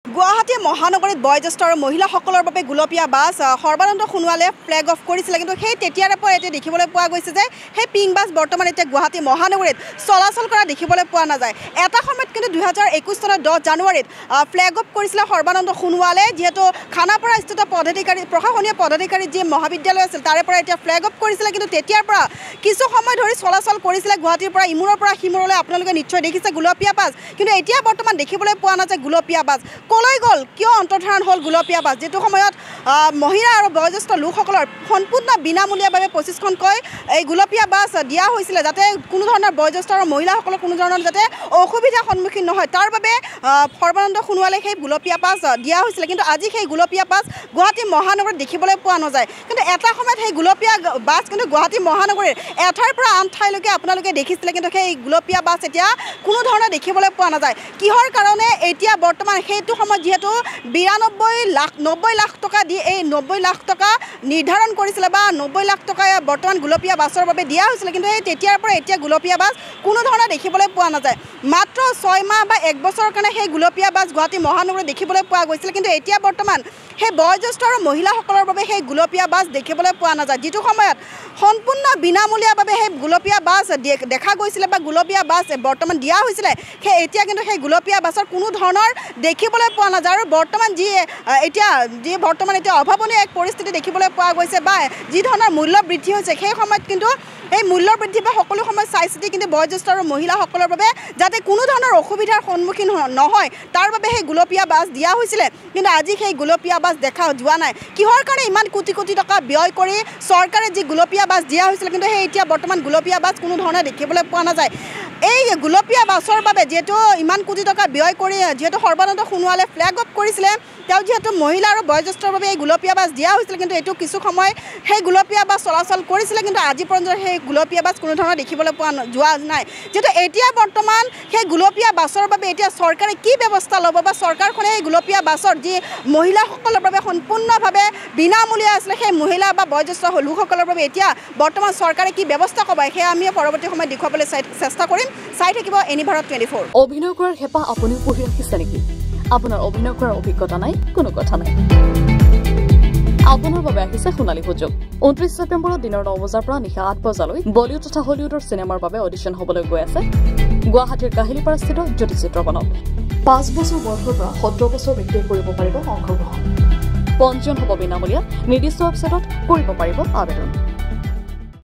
গুৱাহাটী মহানগৰীত বয়োজ্যেষ্ঠ আৰু মহিলাসকলৰ বাবে গুলপীয়া বাছ সৰ্বানন্দ সোণোৱালে ফ্লেগ অফ কৰিছিল কিন্তু সেই তেতিয়াৰ পৰা এতিয়া দেখিবলৈ পোৱা গৈছে যে সেই পিংক বাছ বৰ্তমান এতিয়া গুৱাহাটী মহানগৰীত চলাচল কৰা দেখিবলৈ পোৱা নাযায়। এটা সময়ত কিন্তু 2021 চনৰ 10 জানুৱাৰীত ফ্লেগ অফ কৰিছিল সৰ্বানন্দ সোণোৱালে যেহেতু খানাপাৰা স্থিত প্ৰশাসনীয় পদাধিকাৰী যি মহাবিদ্যালয় আছিল তাৰে পৰা এতিয়া ফ্লেগ অফ কৰিছিল কিন্তু তেতিয়াৰ পৰা কিছু সময় ধৰি চলাচল কৰিছিল গুৱাহাটীৰ পৰা ইমূৰৰ পৰা সিমূৰলৈ আপোনালোকে নিশ্চয় দেখিছে গুলপীয়া বাছ কিন্তু এতিয়া বৰ্তমান দেখিবলৈ পোৱা নাযায় গুলপীয়া বাছ কলৈ গ'ল কিয় অন্তৰ্ধাৰণ হ'ল গুলপীয়া বাছ যেটো সময়ত মহিলা আৰু বয়োজ্যেষ্ঠ লোকসকলৰ সম্পূৰ্ণ বিনামূলীয়াভাৱে 25খনকৈ এই গুলপীয়া বাছ দিয়া হৈছিল যাতে কোনো ধৰণৰ বয়োজ্যেষ্ঠ আৰু মহিলাসকলৰ কোনো ধৰণৰ যাতে অসুবিধাৰ সন্মুখীন নহয় তাৰ বাবে সৰ্বানন্দ সোণোৱালে সেই গুলপীয়া বাছ দিয়া হৈছিল কিন্তু আজি সেই গুলপীয়া বাছ গুৱাহাটী মহানগৰীত দেখিবলৈ পোৱা নাযায় কিন্তু এটা সময়ত সেই গুলপীয়া বাছ কিন্তু গুৱাহাটী মহানগৰীৰ এঠাইৰ পৰা আন ঠাইলৈকে আপোনালোকে দেখিছিলে কিন্তু সেই গুলপীয়া বাছ এতিয়া কোনো ধৰণৰ দেখিবলৈ পোৱা নাযায় কিহৰ কাৰণে এতিয়া বৰ্তমান সেইটো সময়ত যেহেতু 90 লাখ টকা দি এই 90 লাখ টকা নিৰ্ধাৰণ কৰিছিল বা 90 লাখ টকা বৰ্তমান গুলপীয়া বাছৰ বাবে দিয়া হৈছিল কিন্তু এই তেতিয়াৰ পৰা এতিয়া গুলপীয়া বাছ কোনো ধৰণৰ দেখিবলৈ পোৱা নাযায় মাত্ৰ 6 মাহ বা 1 বছৰৰ কাৰণে সেই গুলপীয়া বাছ গুৱাহাটী মহানগৰীত দেখিবলৈ পোৱা গৈছিল কিন্তু এতিয়া বৰ্তমান সেই বয়োজ্যেষ্ঠ আৰু মহিলাসকলৰ বাবে সেই গুলপীয়া বাছ দেখিবলৈ পোৱা নাযায় যেটো সময়ত সম্পূৰ্ণ বিনামূলীয়াভাৱে সেই গুলপীয়া বাছ দেখা গৈছিল বা গুলপীয়া বাছ বৰ্তমান দিয়া হৈছিল সেই এতিয়া কিন্তু সেই গুলপীয়া বাছৰ কোনো ধৰণৰ দেখিবলৈ পোৱা নাযায় আৰু বৰ্তমান যি বৰ্তমান অভাৱনীয় এক পৰিস্থিতি দেখিবলৈ পোৱা গৈছে বা যি ধৰণৰ মূল্য বৃদ্ধি হৈছে সেই সময়ত কিন্তু এই মূল্য বৃদ্ধি বা সকলো সময় চাই চিতি কিন্তু বয়োজ্যেষ্ঠ আৰু মহিলাসকলৰ বাবে যাতে কোনো ধৰণৰ অসুবিধাৰ সন্মুখীন নহয় তাৰ বাবে সেই গুলপীয়া বাছ দিয়া হৈছিল কিন্তু আজি সেই গুলপীয়া বাছ দেখা যোৱা নাই কিহৰ কাৰণে ইমান কোটি কোটি টকা ব্যয় কৰি চৰকাৰে যি গুলপীয়া বাছ দিয়া হৈছিল কিন্তু সেই এতিয়া বৰ্তমান গুলপীয়া বাছ কোনো ধৰণে দেখিবলৈ পোৱা নাযায় এই গুলপীয়া বাছৰ বাবে যেহেতু ইমান কোটি টকা ব্যয় কৰি যেহেতু সৰ্বানন্দ সোণোৱালে ফ্লেগ অফ কৰিছিলে তেওঁ যেহেতু মহিলা আৰু বয়োজ্যেষ্ঠৰ বাবে এই গুলপীয়া বাছ দিয়া হৈছিল কিন্তু এইটো কিছু সময় সেই গুলপীয়া বাছ চলাচল কৰিছিল কিন্তু আজি পৰ্যন্ত সেই গুলপীয়া বাছ কোনো ধৰণৰ দেখিবলৈ পোৱা যোৱা নাই যেহেতু এতিয়া বৰ্তমান সেই গুলপীয়া বাছৰ বাবে এতিয়া চৰকাৰে কি ব্যৱস্থা ল'ব বা চৰকাৰখনে এই গুলপীয়া বাছৰ যি মহিলাসকলৰ বাবে সম্পূৰ্ণভাৱে বিনামূলীয়া আছিলে সেই মহিলা বা বয়োজ্যেষ্ঠ লোকসকলৰ বাবে এতিয়া বৰ্তমান চৰকাৰে কি ব্যৱস্থা ক'ব সেয়া আমি পৰৱৰ্তী সময়ত দেখুৱাবলৈ চেষ্টা কৰিম চাই থাকিব এনি ভাৰত 24 অভিনয় কৰাৰ হেঁপাহ আপুনি পঢ়ি ৰাখিছে নেকি আপোনাৰ অভিনয় কৰাৰ অভিজ্ঞতা নাই কোনো কথা নাই আপোনাৰ বাবে আহিছে সোণালী সুযোগ 29 ছেপ্টেম্বৰত দিনৰ 9 বজাৰ পৰা নিশা 8 বজালৈ বলিউড তথা হলিউডৰ চিনেমাৰ বাবে অডিশ্যন হ'বলৈ গৈ আছে গুৱাহাটীৰ কাহিলীপাৰাস্থিত জ্যোতি চিত্ৰবনত 5 বছৰ বয়সৰ পৰা 17 বছৰ ব্যক্তিয়ে কৰিব পাৰিব অংশগ্ৰহণ পঞ্জীয়ন হ'ব বিনামূলীয়া নিৰ্দিষ্ট ৱেবছাইটত কৰিব পাৰিব আবেদন